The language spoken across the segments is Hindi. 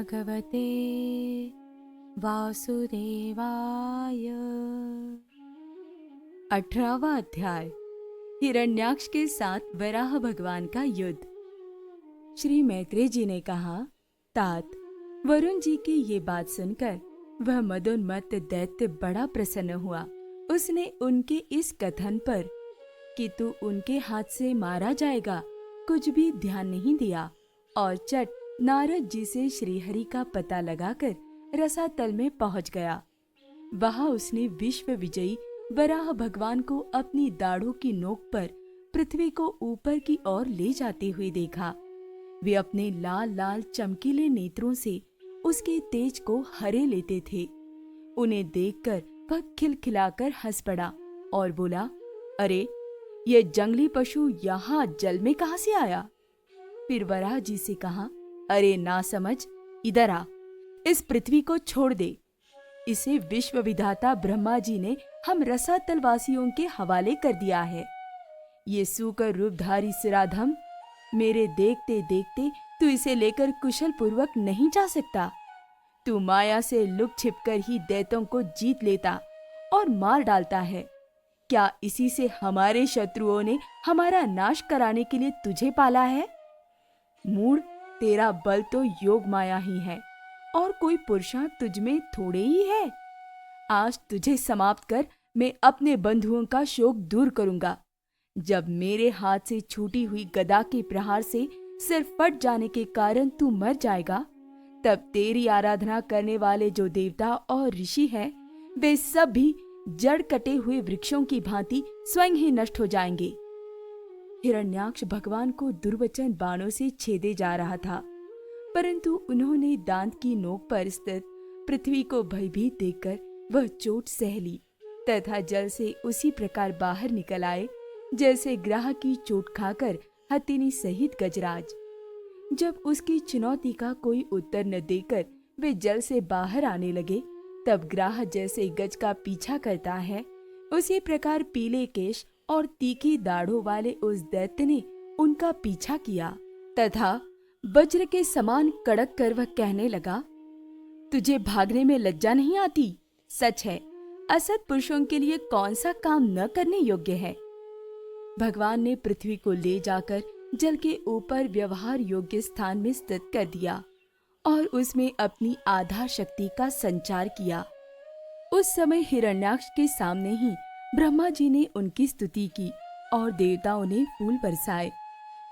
भगवते वासुदेवाय। 18वां अध्याय। हिरण्याक्ष के साथ वराह भगवान का युद्ध। श्री मैत्रेय जी ने कहा, तात, वरुण जी की ये बात सुनकर वह मदोन्मत्त दैत्य बड़ा प्रसन्न हुआ। उसने उनके इस कथन पर कि तू उनके हाथ से मारा जाएगा कुछ भी ध्यान नहीं दिया और चट नारद जी से श्रीहरि का पता लगाकर रसातल में पहुंच गया। वहां उसने विश्व विजयी वराह भगवान को अपनी दाढ़ों की नोक पर पृथ्वी को ऊपर की ओर ले जाते हुए देखा। वे अपने लाल लाल चमकीले नेत्रों से उसके तेज को हरे लेते थे। उन्हें देखकर वह खिलखिलाकर हंस पड़ा और बोला, अरे ये जंगली पशु यहाँ जल में कहाँ से आया? फिर वराह जी से कहा, अरे ना समझ, इधर आ, इस पृथ्वी को छोड़ दे। इसे विश्व विधाता ब्रह्मा जी ने हम रसातल वासियों के हवाले कर दिया है। ये सूकर रूपधारी सिराधम, मेरे देखते देखते तू इसे लेकर कुशल पूर्वक नहीं जा सकता। तू माया से लुक छिपकर ही दैत्यों को जीत लेता और मार डालता है। क्या इसी से हमारे शत्रुओं ने हमारा नाश कराने के लिए तुझे पाला है? मूढ़, तेरा बल तो योग माया ही है और कोई पुरुषार्थ तुझ में थोड़े ही है। आज तुझे समाप्त कर मैं अपने बंधुओं का शोक दूर करूंगा। जब मेरे हाथ से छूटी हुई गदा के प्रहार से सिर फट जाने के कारण तू मर जाएगा, तब तेरी आराधना करने वाले जो देवता और ऋषि हैं, वे सब भी जड़ कटे हुए वृक्षों की भांति स्वयं ही नष्ट हो जाएंगे। हिरण्याक्ष भगवान को दुर्वचन बाणों से छेदे जा रहा था, परंतु उन्होंने दांत की नोक पर स्थित पृथ्वी को भयभीत देखकर वह चोट सह ली तथा जल से उसी प्रकार बाहर निकल आए जैसे ग्राह की चोट खाकर हथिनी सहित गजराज। जब उसकी चुनौती का कोई उत्तर न देकर वे जल से बाहर आने लगे, तब ग्राह जैसे गज का पीछा करता है, उसी प्रकार पीले केश और तीखी दाढ़ों वाले उस दैत्य ने उनका पीछा किया तथा वज्र के समान कड़क कर वह कहने लगा, तुझे भागने में लज्जा नहीं आती? सच है, असत पुरुषों के लिए कौन सा काम न करने योग्य है। भगवान ने पृथ्वी को ले जाकर जल के ऊपर व्यवहार योग्य स्थान में स्थित कर दिया और उसमें अपनी आधार शक्ति का संचार किया। उस समय हिरण्याक्ष के सामने ही ब्रह्मा जी ने उनकी स्तुति की और देवताओं ने फूल बरसाए।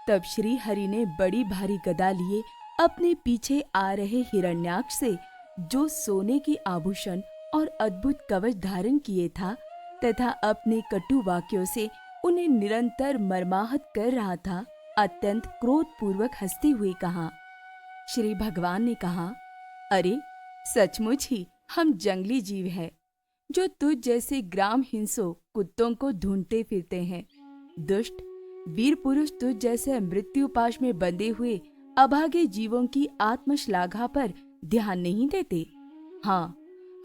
तब श्री हरि ने बड़ी भारी गदा लिए अपने पीछे आ रहे हिरण्याक्ष से, जो सोने के आभूषण और अद्भुत कवच धारण किए था तथा अपने कटु वाक्यों से उन्हें निरंतर मर्माहत कर रहा था, अत्यंत क्रोध पूर्वक हंसते हुए कहा। श्री भगवान ने कहा, अरे सचमुच ही हम जंगली जीव हैं, जो तुझ जैसे ग्राम हिंसों कुत्तों को ढूंढते फिरते हैं। दुष्ट वीर पुरुष तुझ जैसे मृत्यु पाश में बंधे हुए अभागे जीवों की आत्मश्लाघा पर ध्यान नहीं देते। हाँ,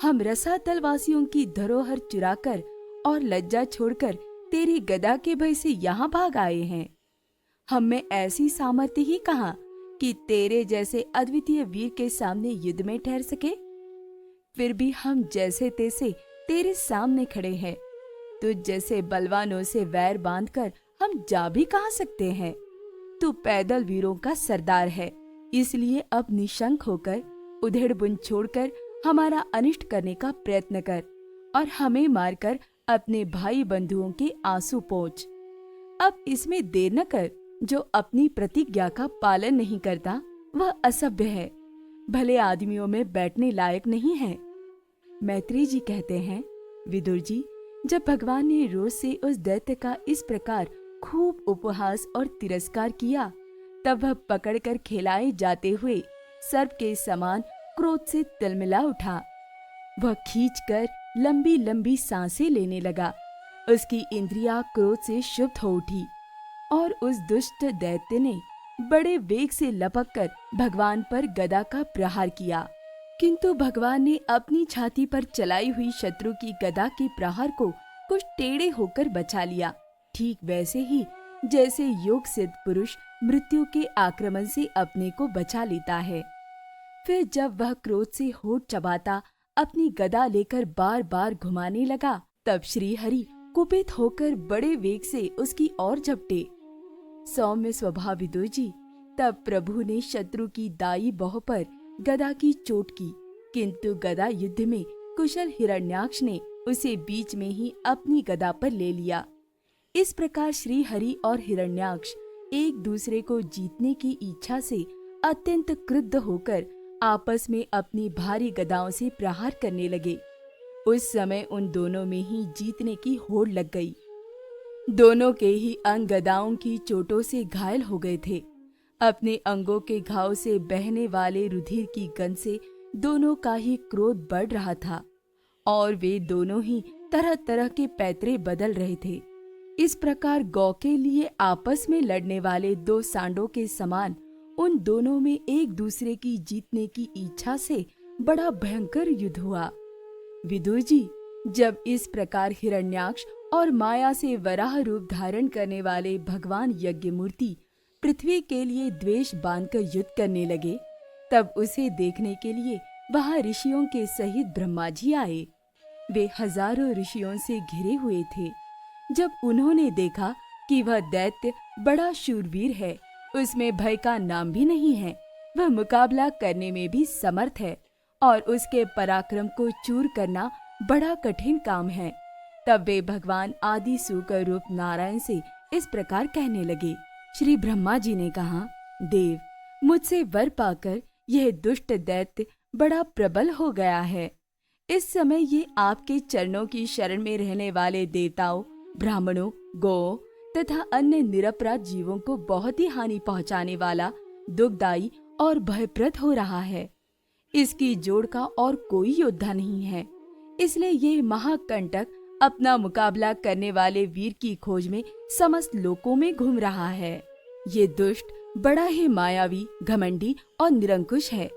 हम रसातल वासियों की धरोहर चुराकर और लज्जा छोड़कर तेरी गदा के भय से यहाँ भाग आए हैं। हम में ऐसी सामर्थ्य ही कहाँ कि तेरे जैसे अद्वितीय वीर के सामने युद्ध में ठहर सके। फिर भी हम जैसे तैसे तेरे सामने खड़े हैं। तुझ जैसे बलवानों से वैर बांधकर हम जा भी कहाँ सकते हैं। तू पैदल वीरों का सरदार है, इसलिए अब निशंक होकर उधेड़ बुन छोड़कर हमारा अनिष्ट करने का प्रयत्न कर और हमें मारकर अपने भाई बंधुओं के आंसू पोंछ। अब इसमें देर न कर। जो अपनी प्रतिज्ञा का पालन नहीं करता वह असभ्य है, भले आदमियों में बैठने लायक नहीं है। मैत्रेय जी कहते हैं, विदुर जी, जब भगवान ने रोज से उस दैत्य का इस प्रकार खूब उपहास और तिरस्कार किया, तब वह पकड़कर खिलाए जाते हुए सर्प के समान क्रोध से तिलमिला उठा। वह खींचकर लंबी लंबी सांसें लेने लगा। उसकी इंद्रियां क्रोध से क्षुब्ध हो उठी और उस दुष्ट दैत्य ने बड़े वेग से लपककर भगवान पर गदा का प्रहार किया, किंतु भगवान ने अपनी छाती पर चलाई हुई शत्रु की गदा के प्रहार को कुछ टेढ़े होकर बचा लिया, ठीक वैसे ही जैसे योग सिद्ध पुरुष मृत्यु के आक्रमण से अपने को बचा लेता है। फिर जब वह क्रोध से होठ चबाता अपनी गदा लेकर बार बार घुमाने लगा, तब श्री हरि कुपित होकर बड़े वेग से उसकी ओर झपटे। सौम्य स्वभाव विदुर जी, तब प्रभु ने शत्रु की दाई बाह पर गदा की चोट की, किंतु गदा युद्ध में कुशल हिरण्याक्ष ने उसे बीच में ही अपनी गदा पर ले लिया। इस प्रकार श्री हरि और हिरण्याक्ष एक दूसरे को जीतने की इच्छा से अत्यंत क्रुद्ध होकर आपस में अपनी भारी गदाओं से प्रहार करने लगे। उस समय उन दोनों में ही जीतने की होड़ लग गई। दोनों के ही अंग गदाओं की चोटों से घायल हो गए थे। अपने अंगों के घाव से बहने वाले रुधिर की गंध से दोनों का ही क्रोध बढ़ रहा था और वे दोनों ही तरह तरह के पैतरे बदल रहे थे। इस प्रकार गौ के लिए आपस में लड़ने वाले दो सांडों के समान उन दोनों में एक दूसरे की जीतने की इच्छा से बड़ा भयंकर युद्ध हुआ। विदुर जी, जब इस प्रकार हिरण्याक्ष और माया से वराह रूप धारण करने वाले भगवान यज्ञमूर्ति पृथ्वी के लिए द्वेष बांधकर युद्ध करने लगे, तब उसे देखने के लिए वहां ऋषियों के सहित ब्रह्मा जी आए। वे हजारों ऋषियों से घिरे हुए थे। जब उन्होंने देखा कि वह दैत्य बड़ा शूरवीर है, उसमें भय का नाम भी नहीं है, वह मुकाबला करने में भी समर्थ है और उसके पराक्रम को चूर करना बड़ा कठिन काम है, तब वे भगवान आदि सूकर रूप नारायण से इस प्रकार कहने लगे। श्री ब्रह्मा जी ने कहा, देव, मुझसे वर पाकर यह दुष्ट दैत्य बड़ा प्रबल हो गया है। इस समय ये आपके चरणों की शरण में रहने वाले देवताओं, ब्राह्मणों, गौ तथा अन्य निरपराध जीवों को बहुत ही हानि पहुंचाने वाला, दुखदायी और भयप्रद हो रहा है। इसकी जोड़ का और कोई योद्धा नहीं है, इसलिए ये महाकंटक अपना मुकाबला करने वाले वीर की खोज में समस्त लोकों में घूम रहा है। ये दुष्ट बड़ा ही मायावी, घमंडी और निरंकुश है।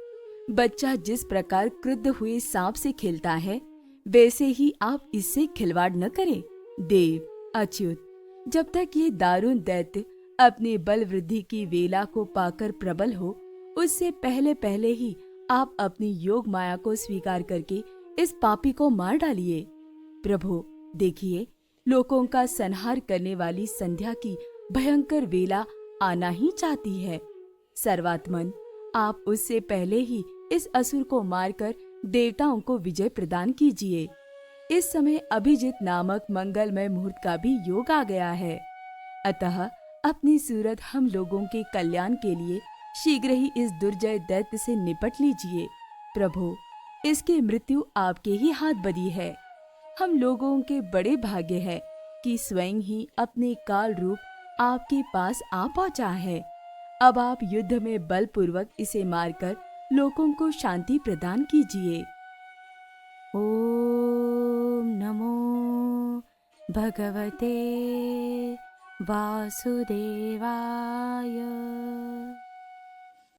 बच्चा जिस प्रकार क्रुद्ध हुए सांप से खेलता है, वैसे ही आप इससे खिलवाड़ न करें। देव, अच्युत, जब तक ये दारुण दैत्य अपनी बल वृद्धि की वेला को पाकर प्रबल हो, उससे पहले पहले ही आप अपनी योग माया को स्वीकार करके इस पापी को मार डालिए। प्रभु, देखिए, लोकों का संहार करने वाली संध्या की भयंकर वेला आना ही चाहती है। सर्वात्मन, आप उससे पहले ही इस असुर को मारकर देवताओं को विजय प्रदान कीजिए। इस समय अभिजित नामक मंगलमय मुहूर्त का भी योग आ गया है, अतः अपनी सूरत हम लोगों के कल्याण के लिए शीघ्र ही इस दुर्जय दैत्य से निपट लीजिए। प्रभु, इसकी मृत्यु आपके ही हाथ बदी है। हम लोगों के बड़े भाग्य है कि स्वयं ही अपने काल रूप आपके पास आ पहुंचा है। अब आप युद्ध में बलपूर्वक इसे मारकर लोगों को शांति प्रदान कीजिए। ओम नमो भगवते वासुदेवाय।